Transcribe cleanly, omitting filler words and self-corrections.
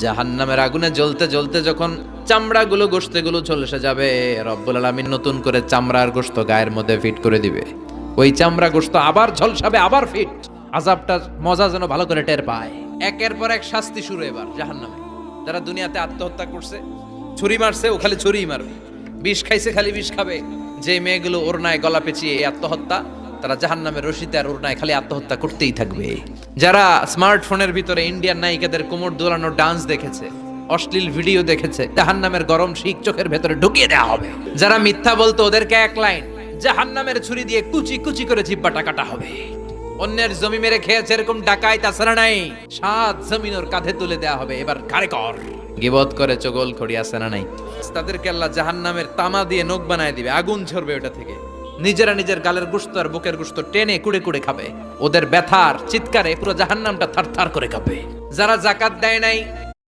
জাহান্নামের আগুনে জ্বলতে জ্বলতে যখন চামড়াগুলো গোশতগুলো ঝলসে যাবে, রব্বুল আলামিন নতুন করে চামড়ার গোশত গায়ের মধ্যে ফিট করে দিবে। ওই চামড়া গোশত আবার ঝলসাবে, আবার ফিট। আযাবটার মজা যেন ভালো করে টের পায়। একের পর এক শাস্তি শুরু এবার জাহান্নামে। যারা দুনিয়াতে আত্মহত্যা করছে, ছুরি মারছে, ও খালি ছুরিই মারবে। বিষ খাইছে, খালি বিষ খাবে। যে মেয়েগুলো ওড়নায় গলা পেঁচিয়ে এই আত্মহত্যা, তারা জাহান্নামের রশিতে আর ওড়নায় খালি আত্মহত্যা করতেই থাকবে। যারা স্মার্টফোনের ভিতরে ইন্ডিয়ান নায়িকাদের কোমর দোলানো ডান্স দেখেছে, অশ্লীল ভিডিও দেখেছে, জাহান্নামের গরম শিক চোখের ভেতরে ঢুকিয়ে দেওয়া হবে। যারা মিথ্যা বলতো, ওদেরকে এক লাইন জাহান্নামের ছুরি দিয়ে কুচি কুচি করে জিহ্বাটা কাটা হবে। অন্যের জমি মেরে খেয়েছে এরকম ডাকাই তাছাড়া নাই, 7 জমিন ওর কাঁধে তুলে দেওয়া হবে। এবার ঘাড়ে কর। গিবত করে চগল খড়ি আছে না নাই? তাদেরকে আল্লাহ জাহান্নামের তামা দিয়ে নখ বানায় দিবে, আগুন ঝরবে ওটা থেকে। নিজেরা নিজের গালের গোশত আর বুকের গোশত টেনে কুড়ে কুড়ে খাবে। ওদের ব্যথার চিৎকারে পুরো জাহান্নামটা থারথার করে কাঁপবে। যারা যাকাত দেয় নাই,